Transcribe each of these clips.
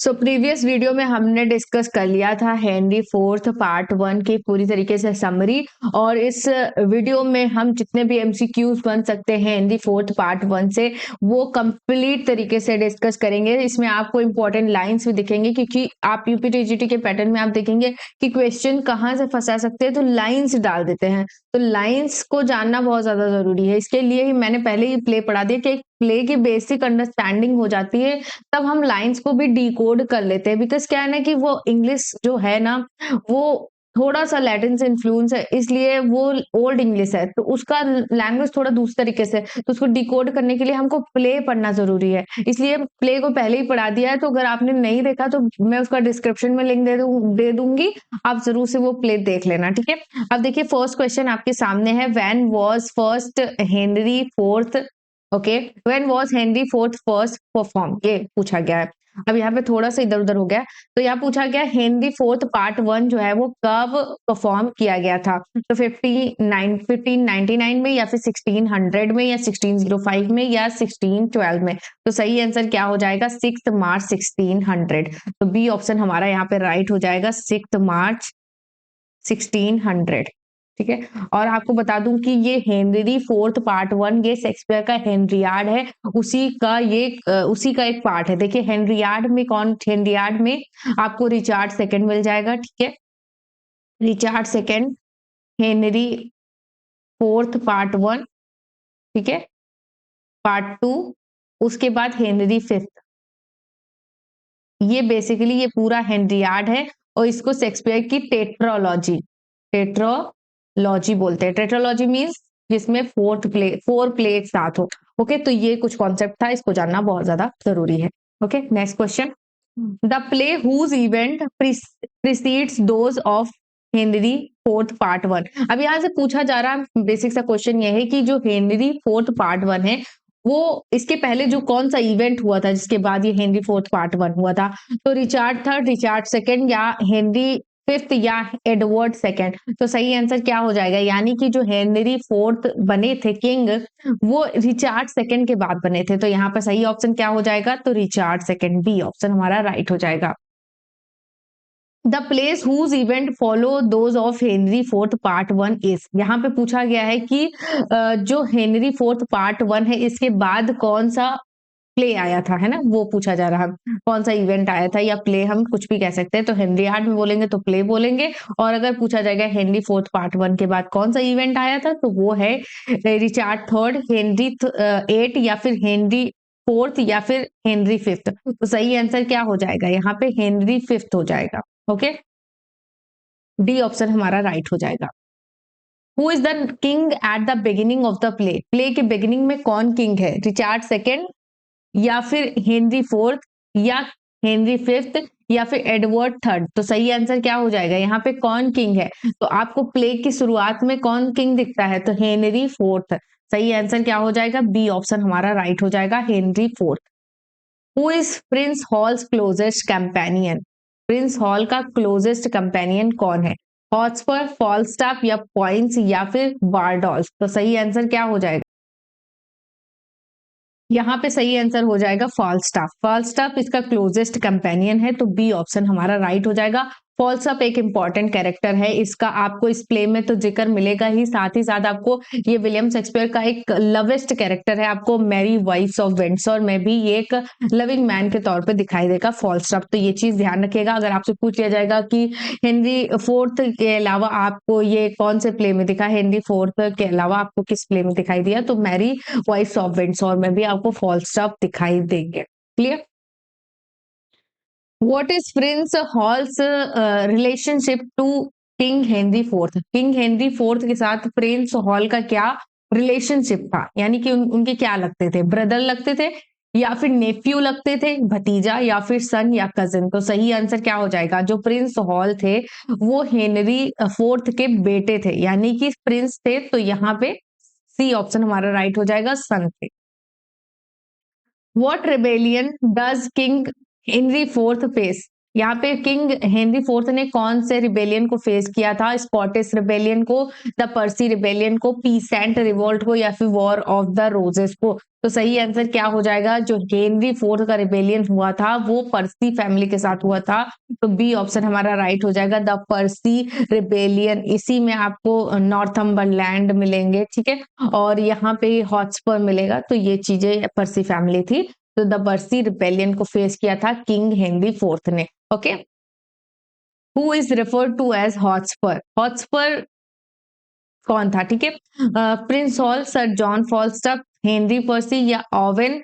Previous video में हमने discuss कर लिया था हेनरी फोर्थ पार्ट वन की पूरी तरीके से समरी। और इस वीडियो में हम जितने भी एमसीक्यूज बन सकते हैं हेनरी फोर्थ पार्ट वन से वो कंप्लीट तरीके से डिस्कस करेंगे। इसमें आपको इंपॉर्टेंट लाइंस भी दिखेंगे, क्योंकि आप यूपीटीजीटी के पैटर्न में आप देखेंगे कि क्वेश्चन कहाँ से फंसा सकते हैं, तो लाइन्स डाल देते हैं। तो लाइन्स को जानना बहुत ज्यादा जरूरी है। इसके लिए ही मैंने पहले ही प्ले पढ़ा दिया कि एक प्ले की बेसिक अंडरस्टैंडिंग हो जाती है, तब हम लाइंस को भी डिकोड कर लेते हैं। बिकॉज क्या है ना कि वो इंग्लिश जो है ना, वो थोड़ा सा लैटिन से इन्फ्लुएंस है, इसलिए वो ओल्ड इंग्लिश है, तो उसका लैंग्वेज थोड़ा दूसरे तरीके से, तो उसको डिकोड करने के लिए हमको प्ले पढ़ना जरूरी है। इसलिए प्ले को पहले ही पढ़ा दिया है। तो अगर आपने नहीं देखा तो मैं उसका डिस्क्रिप्शन में लिंक दे दूंगी, आप जरूर से वो प्ले देख लेना, ठीक है। अब देखिए फर्स्ट क्वेश्चन आपके सामने है, when was first Henry fourth, okay, when was Henry fourth first perform, ये पूछा गया है। अब यहाँ पे थोड़ा सा इधर उधर हो गया, तो यहाँ पूछा गया हेनरी फोर्थ पार्ट वन जो है वो कब परफॉर्म किया गया था। तो 1599 में, या फिर 1600 में, या 1605 में, या 1612 में। तो सही आंसर क्या हो जाएगा, 6 मार्च 1600। तो बी ऑप्शन हमारा यहाँ पे राइट हो जाएगा, 6 मार्च 1600, ठीक है। और आपको बता दूं कि ये हेनरी फोर्थ पार्ट वन ये शेक्सपियर का हेनरियाड है, उसी का एक पार्ट है। देखिए हेनरियाड में हेनरियाड में आपको रिचार्ड सेकंड मिल जाएगा, ठीक है। Richard second, Henry fourth part one, ठीक है, पार्ट टू, उसके बाद हेनरी फिफ्थ। ये बेसिकली ये पूरा हेनरियाड है, और इसको शेक्सपियर की टेट्रोलॉजी बोलते हैं। टेट्रोलॉजी मीन्स जिसमें फोर प्ले एक साथ हो। ओके, तो ये कुछ कॉन्सेप्ट था, इसको जानना बहुत ज्यादा जरूरी है। Okay, next question, the play whose event precedes those of Henry fourth part one. अब यहाँ से पूछा जा रहा बेसिक सा क्वेश्चन ये है कि जो हेनरी फोर्थ पार्ट वन है, वो इसके पहले जो कौन सा इवेंट हुआ था जिसके बाद ये हेनरी फोर्थ पार्ट वन हुआ था। तो रिचार्ड थर्ड, रिचार्ड सेकंड, या हेनरी फिफ्थ, या एडवर्ड सेकंड। तो सही आंसर क्या हो जाएगा, यानी कि जो हेनरी फोर्थ बने थे किंग, वो रिचार्ड सेकंड के बाद बने थे। तो यहाँ पर सही ऑप्शन क्या हो जाएगा, तो रिचार्ड सेकंड, बी ऑप्शन हमारा राइट हो जाएगा। The place whose event follow those of Henry fourth part one is. यहाँ पे पूछा गया है कि जो हेनरी फोर्थ पार्ट वन है इसके बाद कौन सा प्ले आया था, है ना, वो पूछा जा रहा है। कौन सा इवेंट आया था या प्ले, हम कुछ भी कह सकते हैं। तो हेनरी हार्ट में बोलेंगे तो प्ले बोलेंगे, और अगर पूछा जाएगा हेनरी फोर्थ पार्ट वन के बाद कौन सा इवेंट आया था, तो वो है रिचार्ड थर्ड, हेनरी एट, या फिर हेनरी फोर्थ, या फिर हेनरी फिफ्थ। तो सही आंसर क्या हो जाएगा, यहाँ पे हेनरी फिफ्थ हो जाएगा। ओके, डी ऑप्शन हमारा राइट हो जाएगा। Who is the king at the beginning of the play. Play के बिगिनिंग में कौन किंग है, रिचार्ड सेकेंड, या फिर हेनरी फोर्थ, या हेनरी फिफ्थ, या फिर एडवर्ड थर्ड। तो सही आंसर क्या हो जाएगा, यहाँ पे कौन किंग है। तो आपको प्ले की शुरुआत में कौन किंग दिखता है, तो हेनरी फोर्थ। सही आंसर क्या हो जाएगा, बी ऑप्शन हमारा राइट हो जाएगा, Henry fourth. Who is Prince halls closest companion. Prince hall का क्लोजेस्ट कंपेनियन कौन है, हॉट्सपर, फॉलस्टाफ, या पॉइंट्स, या फिर बारडॉल्फ। तो सही आंसर क्या हो जाएगा, यहाँ पे सही आंसर हो जाएगा फॉलस्टाफ। फॉलस्टाफ इसका क्लोजेस्ट कंपेनियन है, तो बी ऑप्शन हमारा राइट हो जाएगा। फॉलस्टाफ एक इंपॉर्टेंट कैरेक्टर है, इसका आपको इस प्ले में तो जिक्र मिलेगा ही, साथ ही साथ आपको ये विलियम शेक्सपियर का एक लवेस्ट कैरेक्टर है। आपको मैरी वाइफ्स ऑफ विंडसर में भी ये एक लविंग मैन के तौर पे दिखाई देगा फॉलस्टाफ। तो ये चीज ध्यान रखिएगा। अगर आपसे पूछ लिया जाएगा कि हेनरी फोर्थ के अलावा आपको ये कौन से प्ले में दिखा, हेनरी फोर्थ के अलावा आपको किस प्ले में दिखाई दिया, तो मैरी वाइफ्स ऑफ विंडसर में भी आपको फॉलस्टाफ दिखाई देंगे। Clear. What is Prince Hall's relationship to king Henry fourth. King Henry fourth के साथ प्रिंस हॉल का क्या रिलेशनशिप था, यानी कि उनके क्या लगते थे, ब्रदर लगते थे, या फिर नेफ्यू लगते थे, भतीजा, या फिर सन, या कजिन। तो सही आंसर क्या हो जाएगा, जो प्रिंस हॉल थे वो हेनरी फोर्थ के बेटे थे, यानी कि प्रिंस थे। तो यहाँ पे सी ऑप्शन हमारा राइट हो जाएगा, सन थे। What rebellion does King Henry IV face? यहाँ पे किंग हेनरी फोर्थ ने कौन से रिबेलियन को फेस किया था? स्कॉटिश रिबेलियन को, द पर्सी रिबेलियन को, पीसेंट रिवोल्ट को, या फिर वॉर ऑफ द रोजेस को? तो सही आंसर क्या हो जाएगा? जो हेनरी फोर्थ का रिबेलियन हुआ था वो पर्सी फैमिली के साथ हुआ था, तो बी ऑप्शन हमारा राइट हो जाएगा, द पर्सी रिबेलियन। इसी में आपको नॉर्थम्बरलैंड मिलेंगे, ठीक है, और यहाँ पे हॉटस्पर मिलेगा। तो ये चीजें पर्सी फैमिली थी। तो द पर्सी रिबेलियन को फेस किया था किंग हेनरी फोर्थ ने। Okay, who is referred to as Hotspur? Hotspur कौन था? ठीक है, Prince Hal, sir John Falstaff, Henry Percy, या ओवेन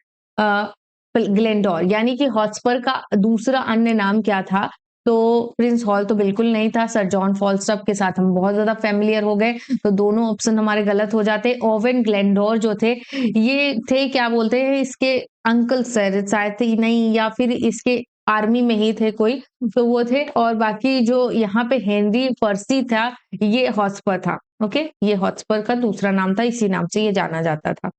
ग्लेंडोर। यानी कि हॉटस्पर का दूसरा अन्य नाम क्या था? तो प्रिंस हॉल तो बिल्कुल नहीं था, सर जॉन फॉलस्टॉप के साथ हम बहुत ज्यादा फेमिलियर हो गए, तो दोनों ऑप्शन हमारे गलत हो जाते। ओवेन ग्लेंडोर जो थे, ये थे क्या बोलते हैं, इसके अंकल सर शायद थे, नहीं, या फिर इसके आर्मी में ही थे कोई, तो वो थे। और बाकी जो यहाँ पे हेनरी पर्सी था, ये हॉटस्पर था। ओके, ये हॉटस्पर का दूसरा नाम था, इसी नाम से ये जाना जाता था।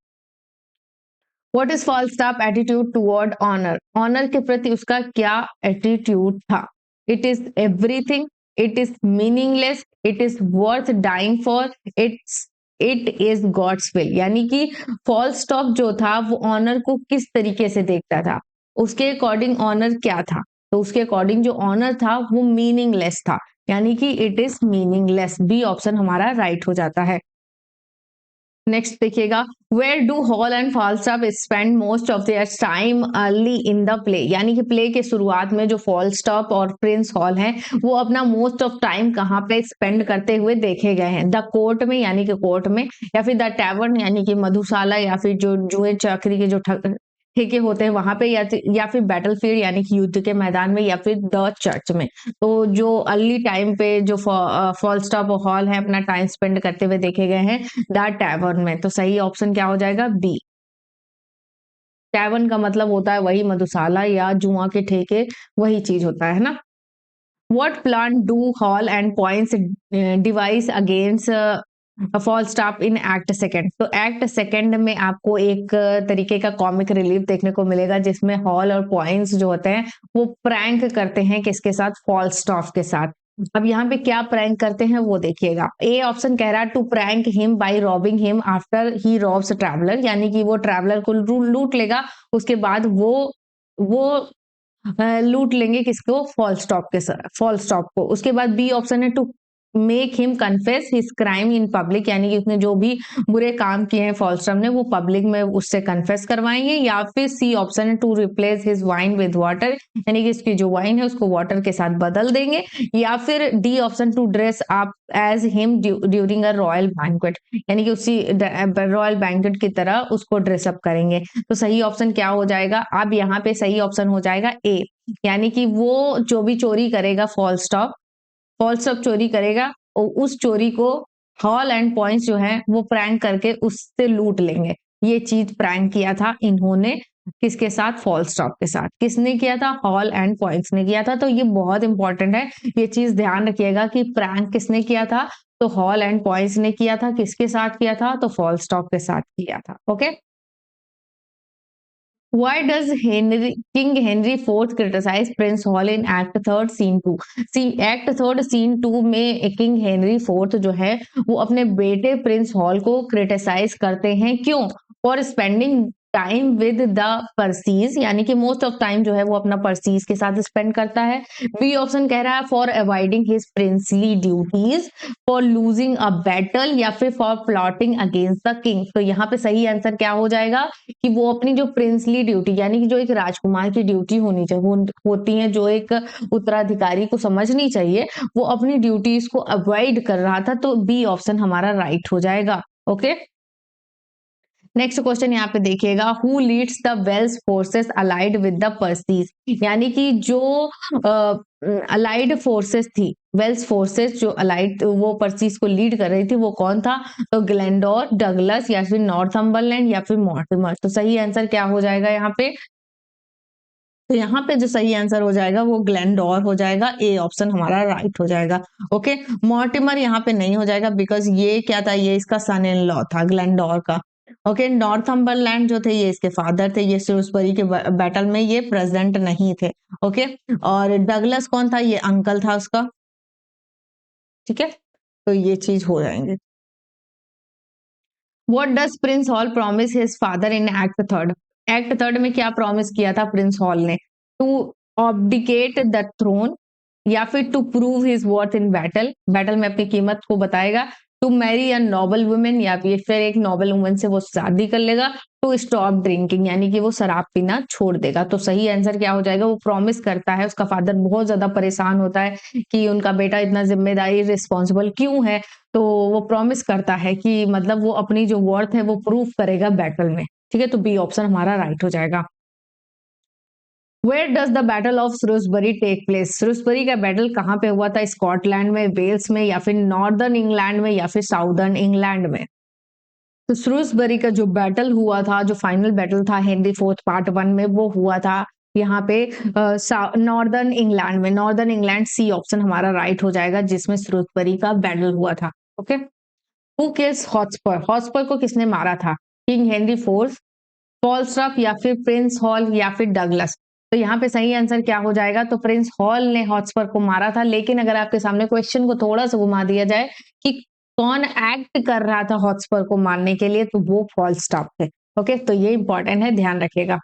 What is Falstaff attitude toward honour? Honour के प्रति उसका क्या एटीट्यूड था? It is everything, it is meaningless, it is worth dying for, it is God's will. यानी कि फॉलस्टॉप जो था वो ऑनर को किस तरीके से देखता था, उसके अकॉर्डिंग ऑनर क्या था? तो उसके अकॉर्डिंग जो ऑनर था वो मीनिंगलेस था, यानी कि it is meaningless. B option हमारा राइट हो जाता है। नेक्स्ट देखिएगा, where do Hal and Falstaff spend most of their time early in the play? यानी कि प्ले के शुरुआत में जो फॉलस्टॉप और प्रिंस हॉल हैं वो अपना मोस्ट ऑफ टाइम कहाँ पे स्पेंड करते हुए देखे गए हैं? द कोर्ट में, यानी कि कोर्ट में, या फिर द टैवर्न यानी कि मधुशाला, या फिर जो जुए चाकरी के जो ठेके होते हैं वहां पे, या फिर बैटलफील्ड यानी कि युद्ध के मैदान में, या फिर द चर्च में। तो जो अर्ली टाइम पे जो फॉलस्टॉप और हॉल है अपना टाइम स्पेंड करते हुए देखे गए हैं द टैवर्न में। तो सही ऑप्शन क्या हो जाएगा? बी। टैवर्न का मतलब होता है वही मधुशाला या जुआ के ठेके, वही चीज होता है ना। What plan do Hall and Points devise against Falstaff in act second? तो एक्ट सेकंड में आपको एक तरीके का कॉमिक रिलीफ देखने को मिलेगा, जिसमें हॉल और पॉइंट्स जो होते हैं वो प्रैंक करते हैं किसके साथ? फॉलस्टॉप के साथ। अब यहाँ पे क्या प्रैंक करते हैं वो देखिएगा। ए ऑप्शन कह रहा है to prank him by robbing him after he robs traveller, यानी कि वो ट्रैवलर को लूट लेगा, उसके बाद वो लूट लेंगे किसको? फॉल स्टॉप को। उसके बाद बी ऑप्शन है to make him confess his crime in public, यानी कि उसने जो भी बुरे काम किए हैं फॉलस्टॉप ने वो पब्लिक में उससे कन्फेस करवाएंगे। या फिर सी ऑप्शन है to replace his wine with water, यानी कि इसकी जो वाइन है उसको वाटर के साथ बदल देंगे। या फिर D option to dress up as him during a royal banquet, यानी कि उसी रॉयल बैंक्वेट की तरह उसको ड्रेसअप करेंगे। तो सही ऑप्शन क्या हो जाएगा? अब यहाँ पे सही ऑप्शन हो जाएगा ए, यानी कि वो जो भी चोरी करेगा फॉलस्टॉप चोरी करेगा और उस चोरी को हॉल एंड पॉइंट्स जो है वो प्रैंक करके उससे लूट लेंगे। ये चीज प्रैंक किया था इन्होंने किसके साथ? फॉलस्टॉप के साथ। किसने किया था? हॉल एंड पॉइंट्स ने किया था। तो ये बहुत इंपॉर्टेंट है, ये चीज ध्यान रखिएगा कि प्रैंक किसने किया था? तो हॉल एंड पॉइंट्स ने किया था। किसके साथ किया था? तो फॉलस्टॉप के साथ किया था। Okay, Why does King Henry IV criticize Prince Hall in Act Third Scene 2? Act Third Scene 2 में किंग हेनरी फोर्थ जो है वो अपने बेटे प्रिंस हॉल को क्रिटिसाइज करते हैं। क्यों? For spending time with the Percys, यानी कि मोस्ट ऑफ टाइम जो है वो अपना पर्सीज के साथ स्पेंड करता है। बी ऑप्शन कह रहा है for avoiding his princely duties, for losing a battle, या फिर for plotting against the king. तो यहाँ पे सही आंसर क्या हो जाएगा कि वो अपनी जो प्रिंसली ड्यूटी, यानी कि जो एक राजकुमार की ड्यूटी होनी चाहिए, वो होती है जो एक उत्तराधिकारी को समझनी चाहिए, वो अपनी ड्यूटीज को अवॉइड कर रहा था। तो बी ऑप्शन हमारा राइट हो जाएगा। ओके, नेक्स्ट क्वेश्चन यहाँ पे देखिएगा, who leads the Welsh forces allied with the Percys? यानी कि जो अलाइड फोर्सेस थी, वेल्स फोर्सेस जो अलाइड वो पर्सीज को लीड कर रही थी, वो कौन था? तो ग्लेंडोर, डगलस, या फिर नॉर्थम्बरलैंड, या फिर मॉर्टिमर। तो सही आंसर क्या हो जाएगा यहाँ पे? तो यहाँ पे जो सही आंसर हो जाएगा वो ग्लेंडोर हो जाएगा। ए ऑप्शन हमारा राइट हो जाएगा। ओके, मॉर्टिमर यहाँ पे नहीं हो जाएगा, बिकॉज ये क्या था? ये इसका सन इन लॉ था ग्लेंडोर का। ओके, नॉर्थम्बरलैंड जो थे ये इसके फादर थे, ये श्रूसबरी के बैटल में ये प्रेजेंट नहीं थे। ओके, और डगलस कौन था, ये अंकल था उसका। ठीक है, तो ये चीज हो जाएंगे। What does Prince Hal promise his father in act third? Act third में क्या प्रॉमिस किया था प्रिंस हॉल ने? टू ऑब्डिकेट द थ्रोन, या फिर to prove his worth in battle, battle में अपनी कीमत को बताएगा, to marry a noble women, या फिर एक नोबल वुमेन से वो शादी कर लेगा, टू स्टॉप ड्रिंकिंग यानी कि वो शराब पीना छोड़ देगा। तो सही आंसर क्या हो जाएगा? वो प्रॉमिस करता है, उसका फादर बहुत ज्यादा परेशान होता है कि उनका बेटा इतना जिम्मेदारी रिस्पॉन्सिबल क्यों है, तो वो प्रॉमिस करता है कि मतलब वो अपनी जो वर्थ है वो प्रूव करेगा बैटल में। ठीक है, तो बी ऑप्शन हमारा राइट हो जाएगा। Where does the battle of Shrewsbury take place? Shrewsbury का बैटल कहाँ पे हुआ था? स्कॉटलैंड में, वेल्स में, या फिर नॉर्दर्न इंग्लैंड में, या फिर साउदर्न इंग्लैंड में? तो श्रूसबरी का जो बैटल हुआ था, जो फाइनल बैटल था हेनरी फोर्थ पार्ट 1 में, वो हुआ था यहाँ पे नॉर्दर्न इंग्लैंड में। नॉर्दर्न इंग्लैंड, सी ऑप्शन हमारा राइट हो जाएगा, जिसमें श्रूसबरी का बैटल हुआ था। Okay, who kills Hotspur? Hotspur को किसने मारा था? किंग हेनरी फोर्थ, फॉल्स्टॉप, या फिर प्रिंस हॉल, या फिर डगलस? तो यहाँ पे सही आंसर क्या हो जाएगा? तो प्रिंस हॉल ने हॉटस्पर को मारा था। लेकिन अगर आपके सामने क्वेश्चन को थोड़ा सा घुमा दिया जाए कि कौन एक्ट कर रहा था हॉटस्पर को मारने के लिए, तो वो फॉल्स्टॉप थे। ओके, तो ये इंपॉर्टेंट है, ध्यान रखिएगा।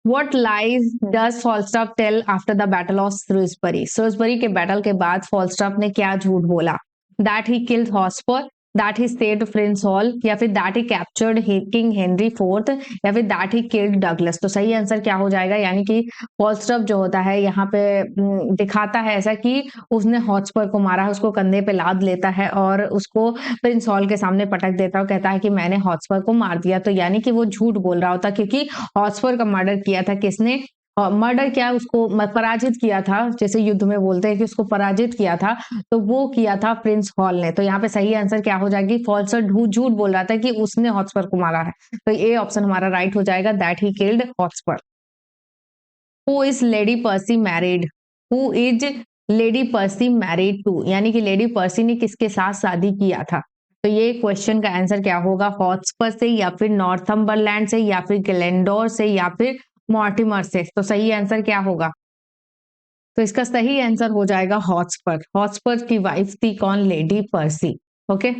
What lies does Falstaff tell after the battle of Shrewsbury? Shrewsbury के बैटल के बाद फॉल्स्टॉप ने क्या झूठ बोला? That he killed Hotspur, that he saved Prince Hall, या फिर that he captured King Henry IV, या फिर that he killed Douglas? तो सही आंसर क्या हो जाएगा? यानी कि फॉल्स्टॉप जो होता है यहाँ पे दिखाता है ऐसा कि उसने हॉटस्पर को मारा है, उसको कंधे पे लाद लेता है और उसको प्रिंस हॉल के सामने पटक देता है और कहता है कि मैंने हॉटस्पर को मार दिया। तो यानी कि वो झूठ बोल रहा होता, क्योंकि हॉटस्पर का मर्डर किया था किसने? मर्डर क्या, उसको पराजित किया था, जैसे युद्ध में बोलते हैं कि उसको पराजित किया था, तो वो किया था प्रिंस हॉल ने। तो यहाँ पे सही आंसर क्या हो जाएगी? फॉल्स, झूठ बोल रहा था कि उसने हॉटस्पर को मारा है, तो ये ऑप्शन हमारा राइट हो जाएगा, that he killed Hotspur. Who is Lady Percy married? Who is Lady Percy married to? यानी कि लेडी पर्सी ने किसके साथ शादी किया था? तो ये क्वेश्चन का आंसर क्या होगा? हॉटस्पर से, या फिर नॉर्थम्बरलैंड से, या फिर ग्लेंडोर से, या फिर मॉर्टिमर से? तो सही आंसर क्या होगा? तो इसका सही आंसर हो जाएगा हॉटस्पर। हॉटस्पर की वाइफ थी कौन? Lady pursed. Okay,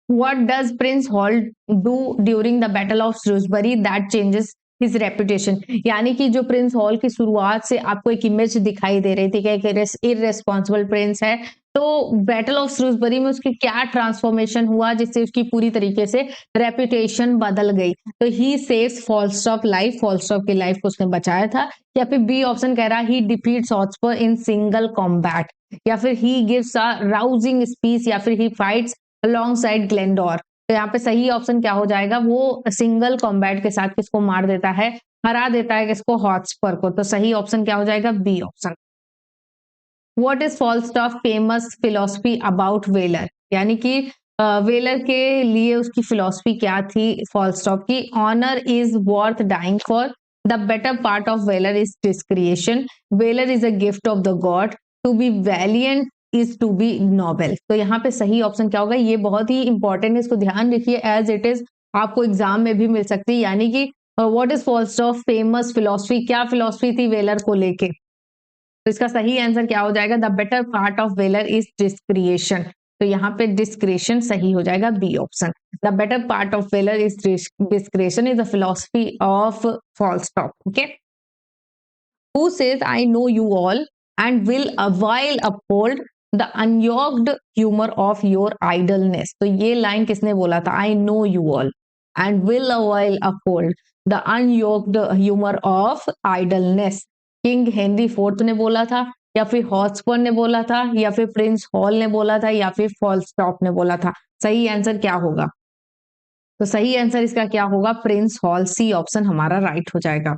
what does Prince Hall do during the Battle of Shrewsbury that changes his reputation? यानी कि जो प्रिंस हॉल की शुरुआत से आपको एक इमेज दिखाई दे रही थी कि एक इररेस्पॉन्सिबल प्रिंस है, तो बैटल ऑफ श्रूसबरी में उसकी क्या ट्रांसफॉर्मेशन हुआ जिससे उसकी पूरी तरीके से रेपुटेशन बदल गई? तो ही सेव्स फॉल्स्टॉप लाइफ, फॉल्स्टॉप की लाइफ को उसने बचाया था। या फिर बी ऑप्शन कह रहा है he defeats Hotspur in single combat, या फिर he gives a rousing speech, या फिर ही फाइट्स अलोंगसाइड ग्लेंडोर? तो यहाँ पे सही ऑप्शन क्या हो जाएगा? वो सिंगल कॉम्बैट के साथ किसको मार देता है? हरा देता है किसको? हॉटस्पर को। तो सही ऑप्शन क्या हो जाएगा? B option. What is Falstaff famous philosophy about valour? यानी कि वेलर के लिए उसकी फिलोसफी क्या थी फॉल्स्टॉफ की? Honour is worth dying for, the better part of valour is discretion, valour is a gift of the god, to be valiant is to be noble? तो यहाँ पे सही ऑप्शन क्या होगा? ये बहुत ही इंपॉर्टेंट है, इसको ध्यान रखिए, एज इट इज आपको एग्जाम में भी मिल सकती है। यानी कि what is Falstaff famous philosophy? क्या फिलोसफी थी वेलर को लेके? तो इसका सही आंसर क्या हो जाएगा? The better part of valour is discretion. तो यहाँ पे डिस्क्रिएशन सही हो जाएगा, B option. The better part of valour is discretion is the philosophy of Falstaff. Okay, who says I know you all and will awhile uphold the unyoked humour of your idleness? तो ये line किसने बोला था? I know you all and will awhile uphold the unyoked humour of idleness? King Henry fourth ने बोला था, या फिर हॉटस्पर ने बोला था, या फिर प्रिंस हॉल ने बोला था, या फिर फॉल्स्टॉप ने बोला था? सही आंसर क्या होगा? तो सही आंसर इसका क्या होगा? प्रिंस हॉल, सी ऑप्शन हमारा राइट हो जाएगा।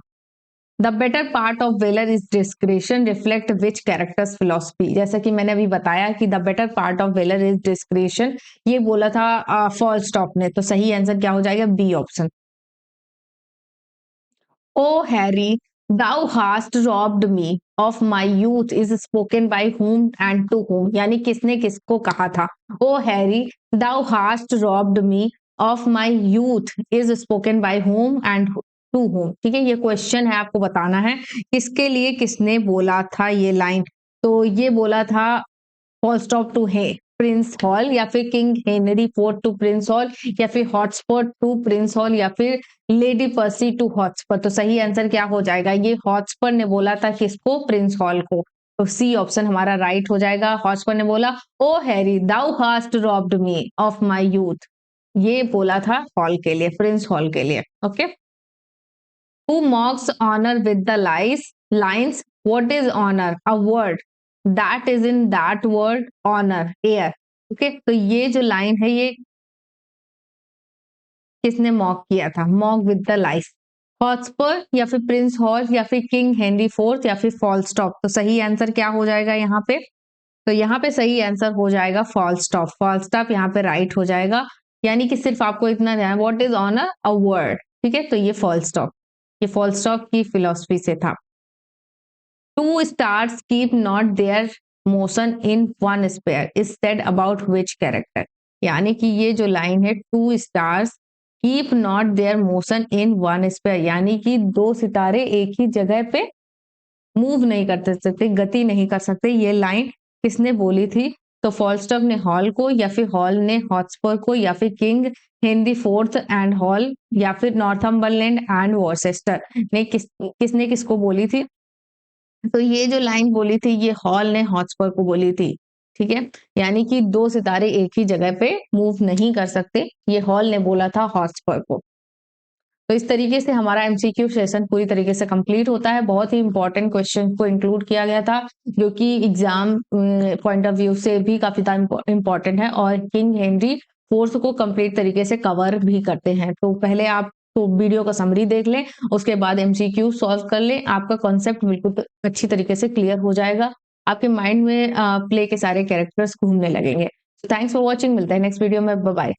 The better part of valour is डिस्क्रिएशन reflect which characters philosophy? जैसा कि मैंने अभी बताया कि the better part of valour is डिस्क्रिएशन, ये बोला था फॉल्स्टॉप ने। तो सही आंसर क्या हो जाएगा? B option. O Harry, Thou hast robbed me of my youth is spoken by whom and to whom, यानी किसने किसको कहा था. ओ Harry, thou hast robbed me of my youth is spoken by whom and to whom. ठीक है, ये question है, आपको बताना है किसके लिए किसने बोला था ये लाइन. तो ये बोला था फॉल स्टॉप टू है प्रिंस हॉल, या फिर King Henry fourth to Prince Hal, या फिर हॉटस्पॉट टू प्रिंस हॉल, या फिर लेडी पर्सी टू हॉटस्पॉट. तो सही आंसर क्या हो जाएगा, ये हॉटस्पॉट ने बोला था किसको, प्रिंस हॉल को. तो सी ऑप्शन हमारा राइट हो जाएगा. हॉटस्पॉट ने बोला O Harry thou hast robbed me of my youth, ये बोला था हॉल के लिए, प्रिंस हॉल के लिए. Okay. Who mocks honor with the lines? What is honor? A word that is in that word honor, air. Okay, तो ये जो लाइन है ये किसने मॉक किया था, mock with the life. Hotspur, या फिर प्रिंस हॉल, या फिर किंग हेनरी फोर्थ, या फिर फॉल स्टॉप. तो सही आंसर क्या हो जाएगा यहाँ पे, तो यहाँ पे सही आंसर हो जाएगा फॉल स्टॉप. फॉल स्टॉप यहाँ पे राइट हो जाएगा. यानी कि सिर्फ आपको इतना ध्यान, what is honour, a word. ठीक है, तो ये फॉल स्टॉप, ये फॉल स्टॉप की फिलॉसफी से था. Two stars keep not their motion in one sphere is said about which character. यानी कि ये जो लाइन है, two stars keep not their motion in one sphere, यानी कि दो सितारे एक ही जगह पे मूव नहीं कर सकते, गति नहीं कर सकते. ये लाइन किसने बोली थी, तो फॉलस्टॉप ने हॉल को, या फिर हॉल ने हॉटस्पर को, या फिर King Henry fourth and hall, या फिर नॉर्थम्बरलैंड एंड वॉर्सेस्टर ने किसने किसको बोली थी. तो ये जो लाइन बोली थी ये हॉल ने हॉटस्पर को बोली थी. ठीक है, यानी कि दो सितारे एक ही जगह पे मूव नहीं कर सकते, ये हॉल ने बोला था हॉटस्पर को. तो इस तरीके से हमारा एमसीक्यू सेशन पूरी तरीके से कंप्लीट होता है. बहुत ही इंपॉर्टेंट क्वेश्चन को इंक्लूड किया गया था, जो कि एग्जाम पॉइंट ऑफ व्यू से भी काफी इंपॉर्टेंट है, और किंग हेनरी फोर्थ को कंप्लीट तरीके से कवर भी करते हैं. तो पहले आप तो वीडियो का समरी देख लें, उसके बाद एमसीक्यू सॉल्व कर लें, आपका कॉन्सेप्ट बिल्कुल अच्छी तरीके से क्लियर हो जाएगा. आपके माइंड में प्ले के सारे कैरेक्टर्स घूमने लगेंगे. थैंक्स फॉर वॉचिंग, मिलता है नेक्स्ट वीडियो में, बाय बाय.